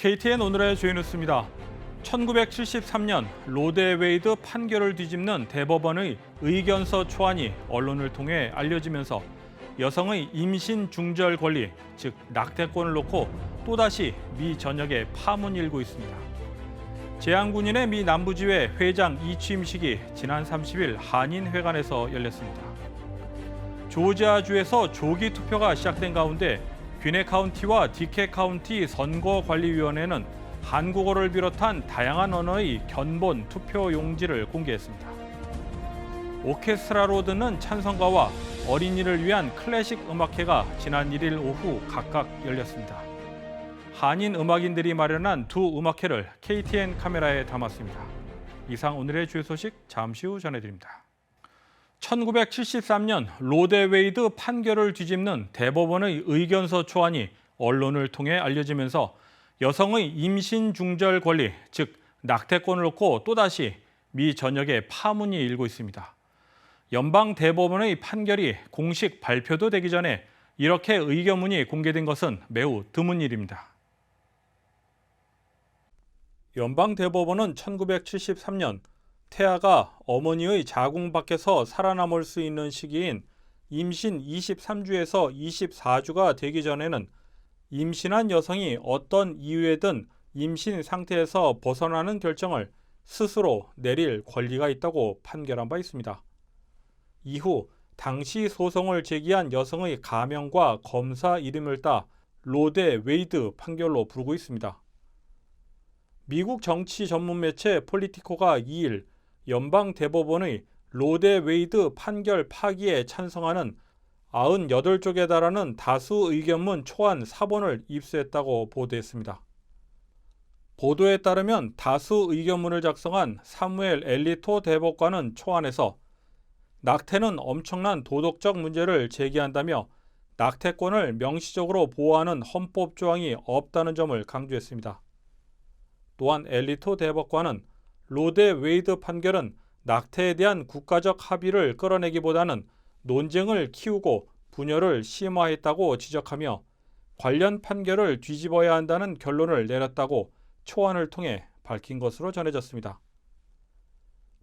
KTN 오늘의 주요 뉴스입니다. 1973년 로데 웨이드 판결을 뒤집는 대법원의 의견서 초안이 언론을 통해 알려지면서 여성의 임신 중절 권리, 즉 낙태권을 놓고 또다시 미 전역에 파문이 일고 있습니다. 재향군인의 미 남부지회 회장 이취임식이 지난 30일 한인회관에서 열렸습니다. 조지아주에서 조기 투표가 시작된 가운데 귀네 카운티와 디케 카운티 선거관리위원회는 한국어를 비롯한 다양한 언어의 견본 투표 용지를 공개했습니다. 오케스트라로 듣는 찬성가와 어린이를 위한 클래식 음악회가 지난 1일 오후 각각 열렸습니다. 한인 음악인들이 마련한 두 음악회를 KTN 카메라에 담았습니다. 이상 오늘의 주요 소식 잠시 후 전해드립니다. 1973년 로데 웨이드 판결을 뒤집는 대법원의 의견서 초안이 언론을 통해 알려지면서 여성의 임신 중절 권리, 즉 낙태권을 놓고 또다시 미 전역에 파문이 일고 있습니다. 연방 대법원의 판결이 공식 발표도 되기 전에 이렇게 의견문이 공개된 것은 매우 드문 일입니다. 연방 대법원은 1973년 태아가 어머니의 자궁 밖에서 살아남을 수 있는 시기인 임신 23주에서 24주가 되기 전에는 임신한 여성이 어떤 이유에든 임신 상태에서 벗어나는 결정을 스스로 내릴 권리가 있다고 판결한 바 있습니다. 이후 당시 소송을 제기한 여성의 가명과 검사 이름을 따 로데 웨이드 판결로 부르고 있습니다. 미국 정치 전문 매체 폴리티코가 2일 연방 대법원의 로데 웨이드 판결 파기에 찬성하는 98쪽에 달하는 다수 의견문 초안 4번을 입수했다고 보도했습니다. 보도에 따르면 다수 의견문을 작성한 사무엘 엘리토 대법관은 초안에서 낙태는 엄청난 도덕적 문제를 제기한다며 낙태권을 명시적으로 보호하는 헌법 조항이 없다는 점을 강조했습니다. 또한 엘리토 대법관은 로데 웨이드 판결은 낙태에 대한 국가적 합의를 끌어내기보다는 논쟁을 키우고 분열을 심화했다고 지적하며 관련 판결을 뒤집어야 한다는 결론을 내렸다고 초안을 통해 밝힌 것으로 전해졌습니다.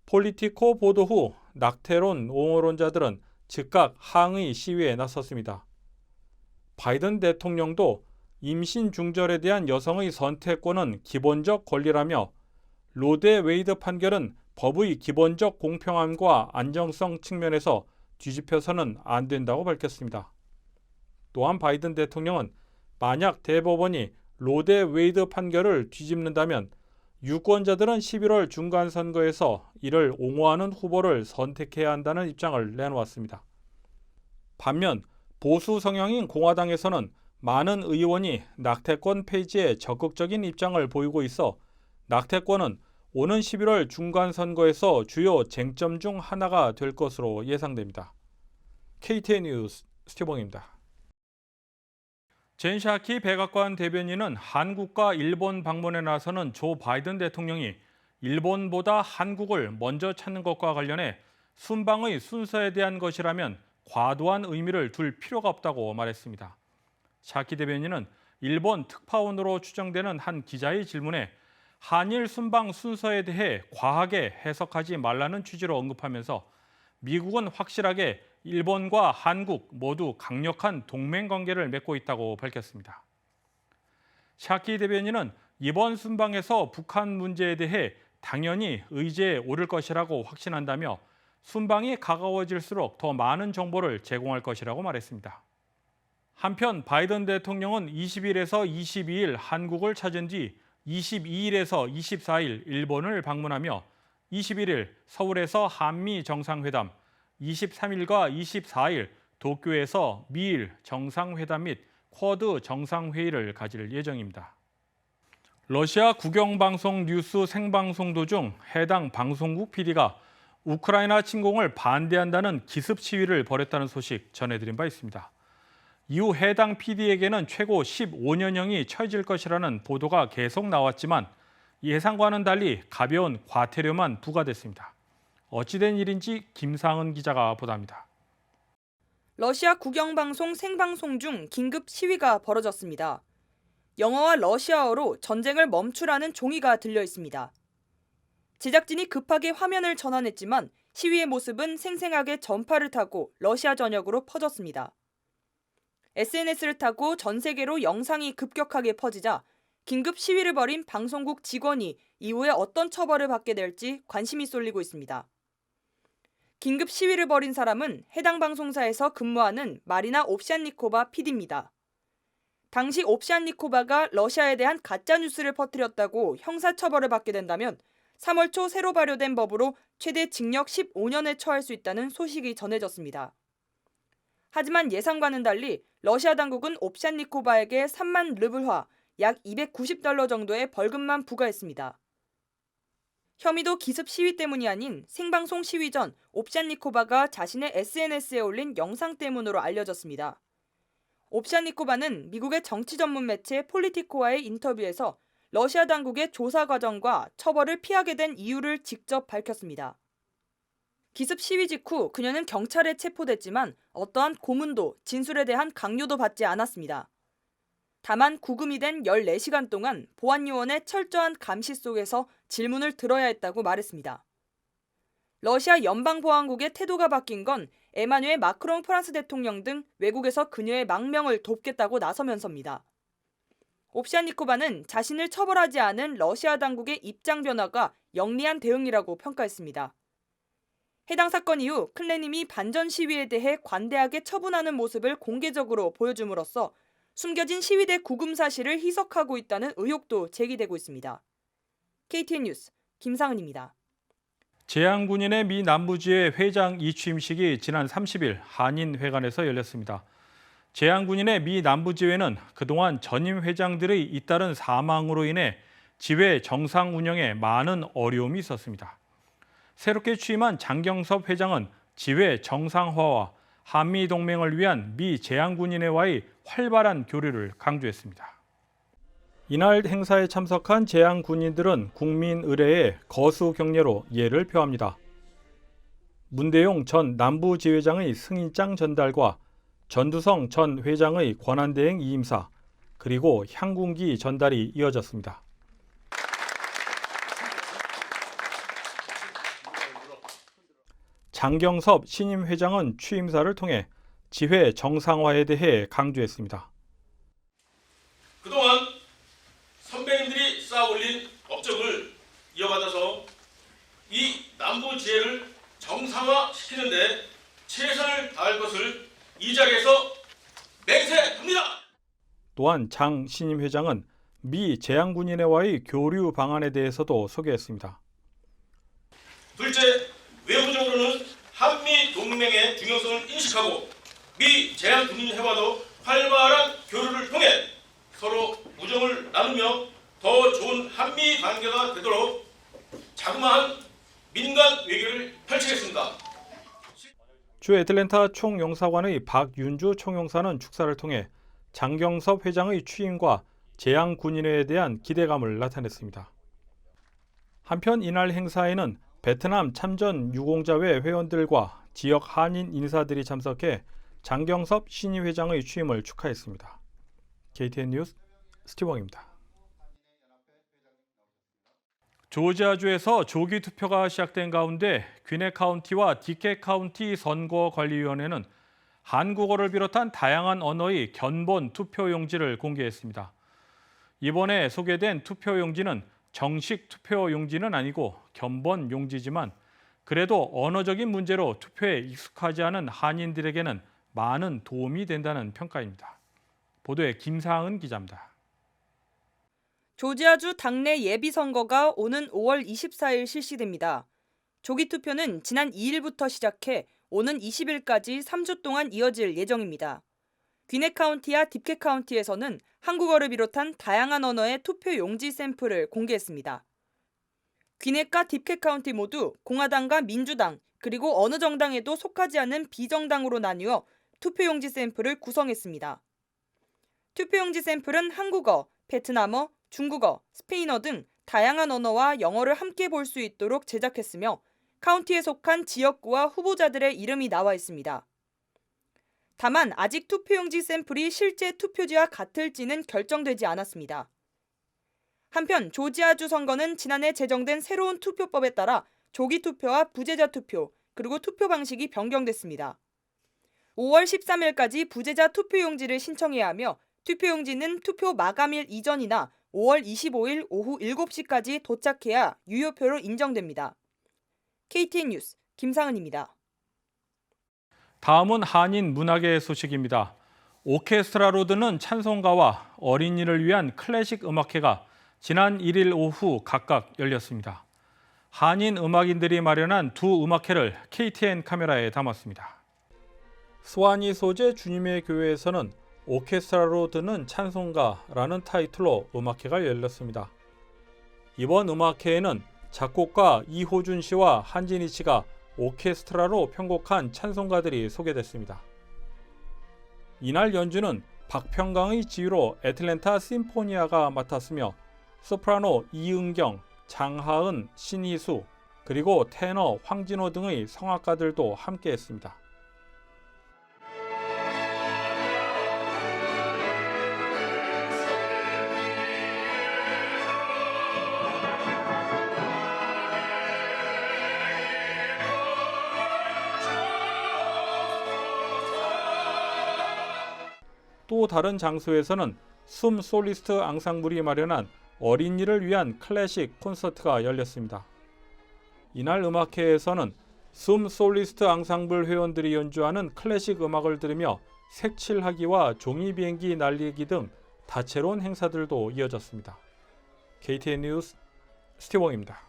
폴리티코 보도 후 낙태론 옹호론자들은 즉각 항의 시위에 나섰습니다. 바이든 대통령도 임신 중절에 대한 여성의 선택권은 기본적 권리라며 로데 웨이드 판결은 법의 기본적 공평함과 안정성 측면에서 뒤집혀서는 안 된다고 밝혔습니다. 또한 바이든 대통령은 만약 대법원이 로데 웨이드 판결을 뒤집는다면 유권자들은 11월 중간선거에서 이를 옹호하는 후보를 선택해야 한다는 입장을 내놓았습니다. 반면 보수 성향인 공화당에서는 많은 의원이 낙태권 폐지에 적극적인 입장을 보이고 있어 낙태권은 오는 11월 중간선거에서 주요 쟁점 중 하나가 될 것으로 예상됩니다. KTN 뉴스 스티븐입니다. 젠 샤키 백악관 대변인은 한국과 일본 방문에 나서는 조 바이든 대통령이 일본보다 한국을 먼저 찾는 것과 관련해 순방의 순서에 대한 것이라면 과도한 의미를 둘 필요가 없다고 말했습니다. 샤키 대변인은 일본 특파원으로 추정되는 한 기자의 질문에 한일 순방 순서에 대해 과하게 해석하지 말라는 취지로 언급하면서 미국은 확실하게 일본과 한국 모두 강력한 동맹 관계를 맺고 있다고 밝혔습니다. 샤키 대변인은 이번 순방에서 북한 문제에 대해 당연히 의제에 오를 것이라고 확신한다며 순방이 가까워질수록 더 많은 정보를 제공할 것이라고 말했습니다. 한편 바이든 대통령은 20일에서 22일 한국을 찾은 뒤 22일에서 24일 일본을 방문하며 21일 서울에서 한미 정상회담, 23일과 24일 도쿄에서 미일 정상회담 및 쿼드 정상회의를 가질 예정입니다. 러시아 국영방송 뉴스 생방송 도중 해당 방송국 PD가 우크라이나 침공을 반대한다는 기습 시위를 벌였다는 소식 전해드린 바 있습니다. 이후 해당 PD에게는 최고 15년형이 처해질 것이라는 보도가 계속 나왔지만 예상과는 달리 가벼운 과태료만 부과됐습니다. 어찌된 일인지 김상은 기자가 보도합니다. 러시아 국영방송 생방송 중 긴급 시위가 벌어졌습니다. 영어와 러시아어로 전쟁을 멈추라는 종이가 들려 있습니다. 제작진이 급하게 화면을 전환했지만 시위의 모습은 생생하게 전파를 타고 러시아 전역으로 퍼졌습니다. SNS를 타고 전 세계로 영상이 급격하게 퍼지자 긴급 시위를 벌인 방송국 직원이 이후에 어떤 처벌을 받게 될지 관심이 쏠리고 있습니다. 긴급 시위를 벌인 사람은 해당 방송사에서 근무하는 마리나 옵시안니코바 PD입니다. 당시 옵시안니코바가 러시아에 대한 가짜뉴스를 퍼뜨렸다고 형사처벌을 받게 된다면 3월 초 새로 발효된 법으로 최대 징역 15년에 처할 수 있다는 소식이 전해졌습니다. 하지만 예상과는 달리 러시아 당국은 옵시안니코바에게 3만 르블화, 약 $290 정도의 벌금만 부과했습니다. 혐의도 기습 시위 때문이 아닌 생방송 시위 전 옵시안니코바가 자신의 SNS에 올린 영상 때문으로 알려졌습니다. 옵시안니코바는 미국의 정치 전문 매체 폴리티코와의 인터뷰에서 러시아 당국의 조사 과정과 처벌을 피하게 된 이유를 직접 밝혔습니다. 기습 시위 직후 그녀는 경찰에 체포됐지만 어떠한 고문도 진술에 대한 강요도 받지 않았습니다. 다만 구금이 된 14시간 동안 보안요원의 철저한 감시 속에서 질문을 들어야 했다고 말했습니다. 러시아 연방보안국의 태도가 바뀐 건 에마뉴엘 마크롱 프랑스 대통령 등 외국에서 그녀의 망명을 돕겠다고 나서면서입니다. 옵시안니코바는 자신을 처벌하지 않은 러시아 당국의 입장 변화가 영리한 대응이라고 평가했습니다. 해당 사건 이후 클레님이 반전 시위에 대해 관대하게 처분하는 모습을 공개적으로 보여줌으로써 숨겨진 시위대 구금 사실을 희석하고 있다는 의혹도 제기되고 있습니다. KTN 뉴스 김상은입니다. 제한군인의 미 남부지회 회장 이취임식이 지난 30일 한인회관에서 열렸습니다. 제한군인의 미 남부지회는 그동안 전임 회장들의 잇따른 사망으로 인해 지회 정상 운영에 많은 어려움이 있었습니다. 새롭게 취임한 장경섭 회장은 지회 정상화와 한미동맹을 위한 미 제한군인회와의 활발한 교류를 강조했습니다. 이날 행사에 참석한 제한군인들은 국민의례에 거수 격려로 예를 표합니다. 문대용 전 남부지회장의 승인장 전달과 전두성 전 회장의 권한대행 이임사, 그리고 향군기 전달이 이어졌습니다. 장경섭 신임 회장은 취임사를 통해 지회 정상화에 대해 강조했습니다. 그동안 선배님들이 쌓아올린 업적을 이어받아서 이 남부지회를 정상화시키는 데 최선을 다할 것을 이 자리에서 맹세합니다. 또한 장 신임 회장은 미 제한군인회와의 교류 방안에 대해서도 소개했습니다. 둘째, 외부적으로는 한미 동맹의 중요성을 인식하고 미 제한군인회와도 활발한 교류를 통해 서로 우정을 나누며 더 좋은 한미 관계가 되도록 자그마한 민간 외교를 펼치겠습니다. 주 애틀랜타 총영사관의 박윤주 총영사는 축사를 통해 장경섭 회장의 취임과 제한군인회에 대한 기대감을 나타냈습니다. 한편 이날 행사에는 베트남 참전 유공자회 회원들과 지역 한인 인사들이 참석해 장경섭 신임 회장의 취임을 축하했습니다. KTN 뉴스 스티븐입니다. 조지아주에서 조기 투표가 시작된 가운데 귀네 카운티와 디켓 카운티 선거관리위원회는 한국어를 비롯한 다양한 언어의 견본 투표용지를 공개했습니다. 이번에 소개된 투표용지는 정식 투표용지는 아니고 견본 용지지만 그래도 언어적인 문제로 투표에 익숙하지 않은 한인들에게는 많은 도움이 된다는 평가입니다. 보도에 김상은 기자입니다. 조지아주 당내 예비선거가 오는 5월 24일 실시됩니다. 조기 투표는 지난 2일부터 시작해 오는 20일까지 3주 동안 이어질 예정입니다. 귀네 카운티와 딥캣 카운티에서는 한국어를 비롯한 다양한 언어의 투표 용지 샘플을 공개했습니다. 귀네과 딥캣 카운티 모두 공화당과 민주당 그리고 어느 정당에도 속하지 않은 비정당으로 나뉘어 투표용지 샘플을 구성했습니다. 투표용지 샘플은 한국어, 베트남어, 중국어, 스페인어 등 다양한 언어와 영어를 함께 볼 수 있도록 제작했으며 카운티에 속한 지역구와 후보자들의 이름이 나와 있습니다. 다만 아직 투표용지 샘플이 실제 투표지와 같을지는 결정되지 않았습니다. 한편 조지아주 선거는 지난해 제정된 새로운 투표법에 따라 조기 투표와 부재자 투표, 그리고 투표 방식이 변경됐습니다. 5월 13일까지 부재자 투표용지를 신청해야 하며 투표용지는 투표 마감일 이전이나 5월 25일 오후 7시까지 도착해야 유효표로 인정됩니다. KTN 뉴스 김상은입니다. 다음은 한인 문화계 소식입니다. 오케스트라로 듣는 찬송가와 어린이를 위한 클래식 음악회가 지난 1일 오후 각각 열렸습니다. 한인 음악인들이 마련한 두 음악회를 KTN 카메라에 담았습니다. 스와니 소재 주님의 교회에서는 오케스트라로 듣는 찬송가라는 타이틀로 음악회가 열렸습니다. 이번 음악회에는 작곡가 이호준 씨와 한진희 씨가 오케스트라로 편곡한 찬송가들이 소개됐습니다. 이날 연주는 박평강의 지휘로 애틀랜타 심포니아가 맡았으며 소프라노 이은경, 장하은, 신희수, 그리고 테너 황진호 등의 성악가들도 함께했습니다. 또 다른 장소에서는 숨 솔리스트 앙상블이 마련한 어린이를 위한 클래식 콘서트가 열렸습니다. 이날 음악회에서는 숨 솔리스트 앙상블 회원들이 연주하는 클래식 음악을 들으며 색칠하기와 종이 비행기 날리기 등 다채로운 행사들도 이어졌습니다. KTN 뉴스 스티븐입니다.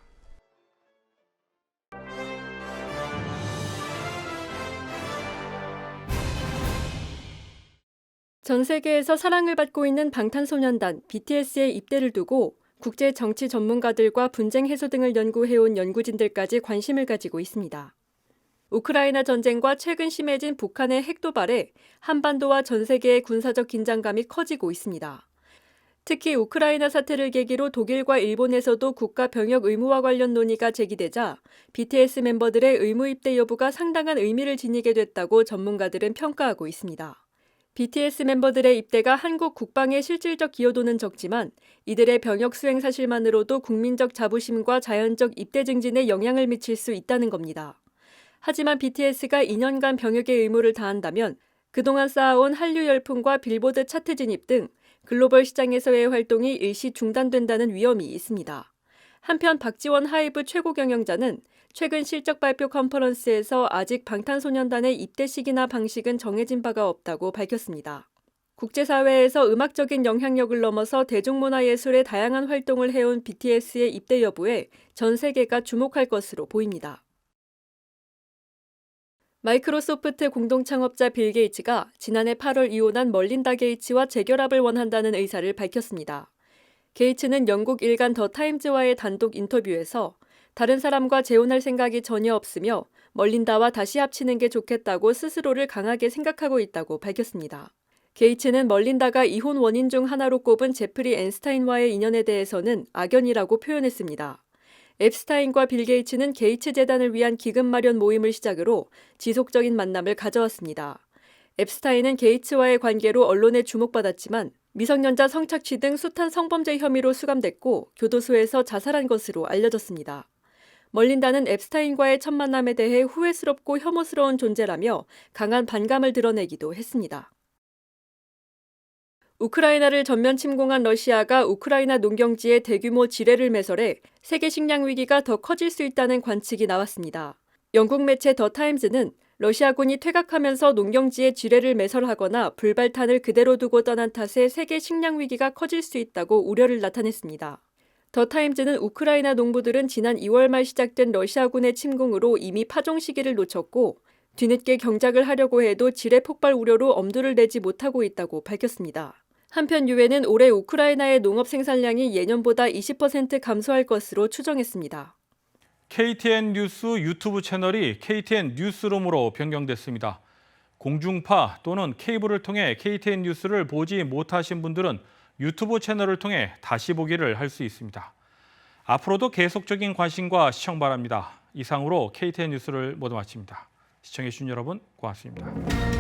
전 세계에서 사랑을 받고 있는 방탄소년단 BTS의 입대를 두고 국제 정치 전문가들과 분쟁 해소 등을 연구해온 연구진들까지 관심을 가지고 있습니다. 우크라이나 전쟁과 최근 심해진 북한의 핵 도발에 한반도와 전 세계의 군사적 긴장감이 커지고 있습니다. 특히 우크라이나 사태를 계기로 독일과 일본에서도 국가 병역 의무화 관련 논의가 제기되자 BTS 멤버들의 의무 입대 여부가 상당한 의미를 지니게 됐다고 전문가들은 평가하고 있습니다. BTS 멤버들의 입대가 한국 국방의 실질적 기여도는 적지만 이들의 병역 수행 사실만으로도 국민적 자부심과 자연적 입대 증진에 영향을 미칠 수 있다는 겁니다. 하지만 BTS가 2년간 병역의 의무를 다한다면 그동안 쌓아온 한류 열풍과 빌보드 차트 진입 등 글로벌 시장에서의 활동이 일시 중단된다는 위험이 있습니다. 한편 박지원 하이브 최고 경영자는 최근 실적 발표 컨퍼런스에서 아직 방탄소년단의 입대 시기나 방식은 정해진 바가 없다고 밝혔습니다. 국제사회에서 음악적인 영향력을 넘어서 대중문화예술의 다양한 활동을 해온 BTS의 입대 여부에 전 세계가 주목할 것으로 보입니다. 마이크로소프트 공동 창업자 빌 게이츠가 지난해 8월 이혼한 멀린다 게이츠와 재결합을 원한다는 의사를 밝혔습니다. 게이츠는 영국 일간 더 타임즈와의 단독 인터뷰에서 다른 사람과 재혼할 생각이 전혀 없으며 멀린다와 다시 합치는 게 좋겠다고 스스로를 강하게 생각하고 있다고 밝혔습니다. 게이츠는 멀린다가 이혼 원인 중 하나로 꼽은 제프리 앤스타인과의 인연에 대해서는 악연이라고 표현했습니다. 앱스타인과 빌 게이츠는 게이츠 재단을 위한 기금 마련 모임을 시작으로 지속적인 만남을 가져왔습니다. 앱스타인은 게이츠와의 관계로 언론에 주목받았지만 미성년자 성착취 등 숱한 성범죄 혐의로 수감됐고 교도소에서 자살한 것으로 알려졌습니다. 멀린다는 앱스타인과의 첫 만남에 대해 후회스럽고 혐오스러운 존재라며 강한 반감을 드러내기도 했습니다. 우크라이나를 전면 침공한 러시아가 우크라이나 농경지에 대규모 지뢰를 매설해 세계 식량 위기가 더 커질 수 있다는 관측이 나왔습니다. 영국 매체 더 타임즈는 러시아군이 퇴각하면서 농경지에 지뢰를 매설하거나 불발탄을 그대로 두고 떠난 탓에 세계 식량 위기가 커질 수 있다고 우려를 나타냈습니다. 더 타임즈는 우크라이나 농부들은 지난 2월 말 시작된 러시아군의 침공으로 이미 파종 시기를 놓쳤고 뒤늦게 경작을 하려고 해도 지뢰 폭발 우려로 엄두를 내지 못하고 있다고 밝혔습니다. 한편 유엔은 올해 우크라이나의 농업 생산량이 예년보다 20% 감소할 것으로 추정했습니다. KTN 뉴스 유튜브 채널이 KTN 뉴스룸으로 변경됐습니다. 공중파 또는 케이블을 통해 KTN 뉴스를 보지 못하신 분들은 유튜브 채널을 통해 다시 보기를 할 수 있습니다. 앞으로도 계속적인 관심과 시청 바랍니다. 이상으로 KTN 뉴스를 모두 마칩니다. 시청해주신 여러분 고맙습니다.